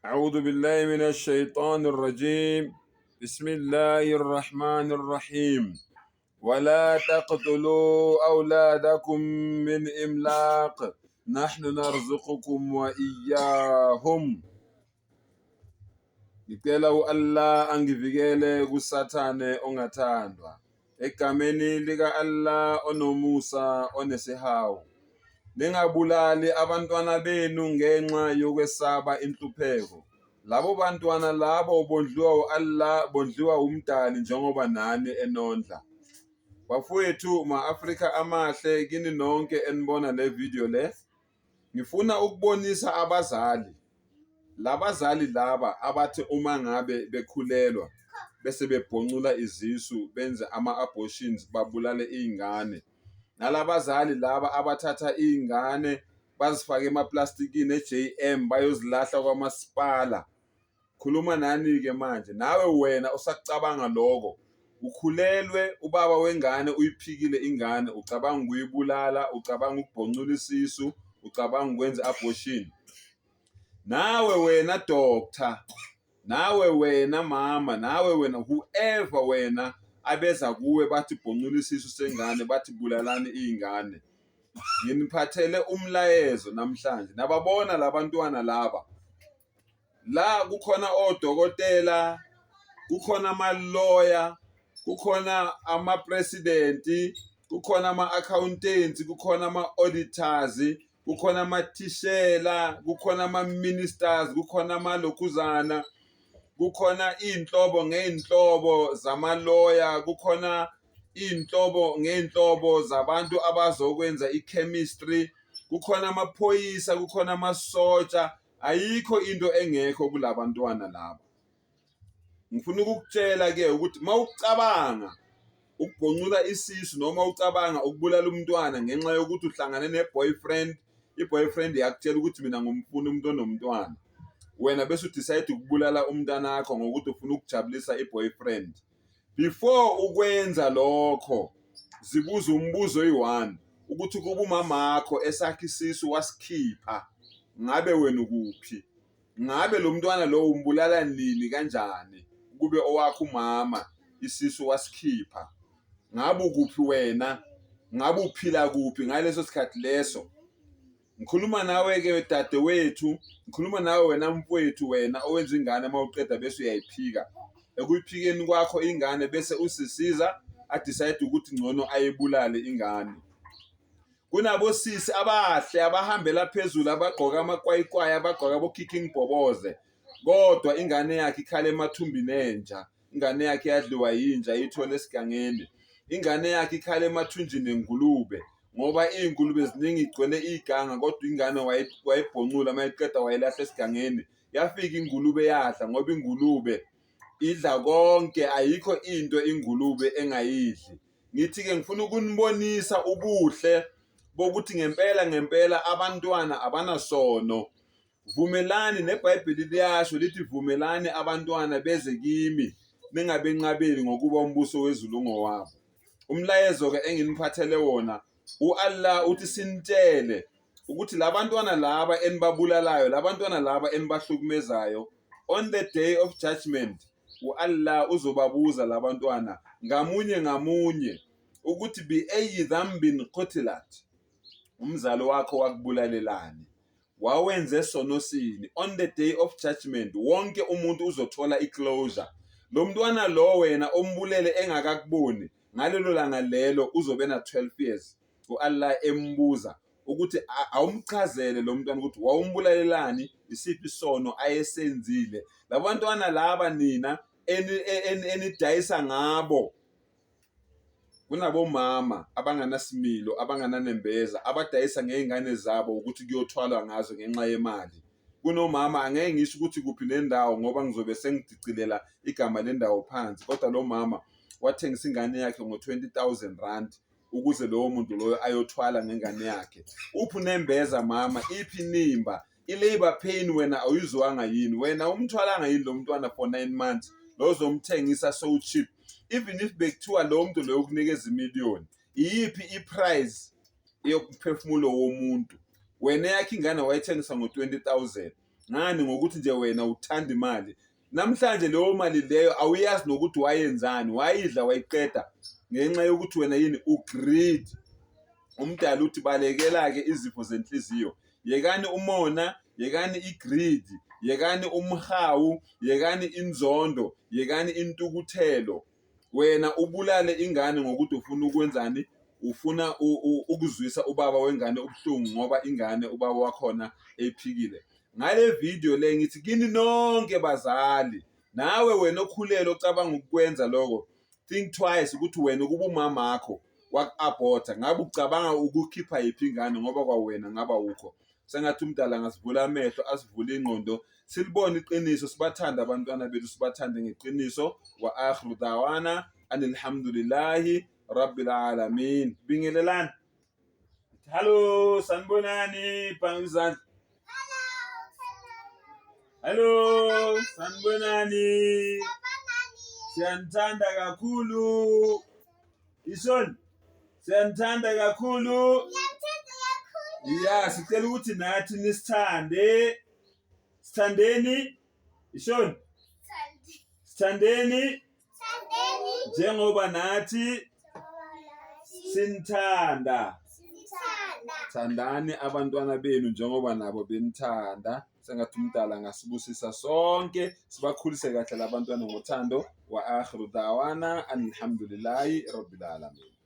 أعوذ بالله من الشيطان الرجيم. بسم الله الرحمن الرحيم. ولا تقتلوا أولادكم من إملاق نحن نرزقكم وإياهم. Ngicela u-Allah angivikele kusathane ongathandwa. Egameni lika-Allah onomusa onesihawu. Ningabulali abantwana benu ngenxa yokwesaba inhlupheko. Labo bantwana labo bondliwa u-Allah, bondliwa umdali njengoba nani enondla. Bafowethu ma-Afrika amahle, kini nonke enibona le video le. Ngifuna ukubonisa abazali. Labazali laba abathi uma ngabe bekhulelwa bese bebhoncula izisu benze ama-abortions babulale iy'ngane. Nalabazali laba abathatha iy'ngane bazifake emaplastikini e-JM bayozilahla kwamasipala. Khuluma nani-ke manje, nawe wena usakucabanga lokho. Ukhulelwe, ubaba wengane uyiphikile ingane, ucabanga ukuyibulala, ucabanga ukubhoncula isisu, ucabanga ukwenza i-abortion. Nawe wena doctor, nawe wena mama, nawe wena whoever wena abeza kuwe bathi bhoncula isisu sengane, bathi bulalani iy'ngane. Nginiphathele umlayezo namhlanje. Nababona labantwana laba. La kukhona odokotela, kukhona ama-lawyer, kukhona ama-presidenti, kukhona ama-accountants, kukhona ama-auditors, kukhona amathishela, kukhona ama-ministers, kukhona amalokhuzana, kukhona iy'nhlobo ngey'nhlobo zama-lawyer, kukhona iy'nhlobo ngey'nhlobo zabantu abazokwenza i-chemistry, kukhona amaphoyisa, kukhona amasotsha. Ayikho into engekho kulabantwana laba. Ngifuna ukukutshela-ke ukuthi mawucabanga ukubhoncula isisu noma ucabanga ukubulala umntwana ngenxa yokuthi uhlangane ne-boyfriend, i-boyfriend yakutshela ukuthi mina ngumfuna umuntu onomntwana, wena bese udecide ukubulala umntanakho ngokuthi ufuna ukujabulisa i-boyfriend. Before ukwenza lokho, zibuza umbuzo oyi-1 ukuthi kuba umamakho esakhe isisu wasikhipha, ngabe wena ukuphi? Ngabe lo mntwana lo umbulala nini kanjani kube owakho umama isisu wasikhipha? Ngabe ukuphi wena? Ngabe uphila kuphi ngaleso sikhathi leso? Ngikhuluma nawe-ke dadewethu, ngikhuluma nawe wena mfowethu, wena owenza ingane mawuqeda bese uyayiphika. Ekuyiphikeni kwakho ingane bese usisiza adecide ukuthi ngcono ayibulale ingane. Kunabosisi abahle abahambela phezulu abagqoka amakwayikwayi, abagqoka abo-kicking bhoboze, kodwa ingane yakhe ikhala emathumbini enja, ingane yakhe yadliwa yinja ayithole esigangeni, ingane yakhe ikhala emathunjini engulube ngoba iy'ngulube ziningi igcwele iganga, kodwa ingane wayibhoncula mayiqeda wayilahla esigangeni. Yafika ingulube yadla ngoba ingulube idla konke, ayikho into ingulube engayidli. Ngithi-ke ngifuna ukunibonisa ubuhle bokuthi ngempela abantwana abanasono. Vumelani, neBhayibheli liyasho lithi vumelani abantwana beze kimi ningabenqabeli ngokuba umbuso wezulu ngowabo. Umlayezo-ke enginiphathele wona, u-Allah uthi sinitshele ukuthi labantwana laba enibabulalayo, labantwana laba enibahlukumezayo, on the day of judgment u-Allah uzobabuza labantwana ngamunye ukuthi bi-ayyi dhanbin qutilat, umzalo wakho wakubulalelani, wawenze sono sini. On the day of judgment wonke umuntu uzothola i-closure. Lo mntwana lo wena ombulele engakakuboni, ngalelo langa lelo uzobe na 12 years. U-Allah embuza ukuthi awumchazele lo mntwana ukuthi wawumbulalelani, isiphi isono ayesenzile. Labantwana laba nina enidayisa ngabo, kunabomama abanganasimilo, abangananembeza, abadayisa ngey'ngane zabo ukuthi kuyothwalwa ngazo ngenxa yemali. Kunomama, angeke ngisho ukuthi kuphi nendawo ngoba ngizobe sengidicilela igama lendawo phansi, kodwa lo mama wathengisa ingane yakhe ngo-20,000 rand ukuze lowo muntu loyo ayothwala ngengane yakhe. Uphi unembeza mama, iphi inimba? I-labor pain wena awuyizwanga yini? Wena umthwalanga yini lo mntwana for 9 months? Lo zomthengisa so cheap. Even if bekuthiwa lo muntu loyo ukunikeza imiliyoni, iyiphi i-price yokuphefumulo womuntu? Wena yakhe ingane wayithengisa ngo-20,000. ngani ngokuthi nje wena uthanda imali. Namhlanje leyo mali leyo awuyazi nokuthi wayenzani, wayidla wayiqeda ngenxa yokuthi wena yini ugreed. Umdala uthi balekela-ke izifo zenhliziyo. Yekani umona, yekani igreed, yekani umhawu, yekani inzondo, yekani intukuthelo. Wena ubulale ingane ngokuthi ufuna ukwenzani, ufuna ukuzwisa ubaba wengane ubuhlungu ngoba ingane ubaba wakhona ephikile. Ngale video le ngithi kini nonke bazali, nawe wena okhulele ocabanga ukukwenza lokho, think twice ukuthi wena ukuba umamakho waku-abhorta ngabe ucabanga ukukhipha yiphi ingane ngoba kwawena ngaba ukho. Sengathi umdala ngasivula amehlo, asivule ingqondo, silibone iqiniso, sibathande abantwana bethu, sibathande ngeqiniso. Wa akhiru dawana alhamdulillahi rabbil alamin. Bingelelani. Hello, sanibonani, phanga izandla. Hello, sanibonani. Siyanithanda kakhulu. Ishon, siyanithanda kakhulu. Ya, sicela ukuthi nathi nisithande. Sithandeni. Ishon. Sithandeni. Njengoba nathi sinithanda. Thandani abantwana benu njengoba nabo benithanda. Sengathi umdala ngasibusisa sonke, sibakhulise kahle labantwana ngothando. Wa akhiru dawana alhamdulillahi rabbil alamin.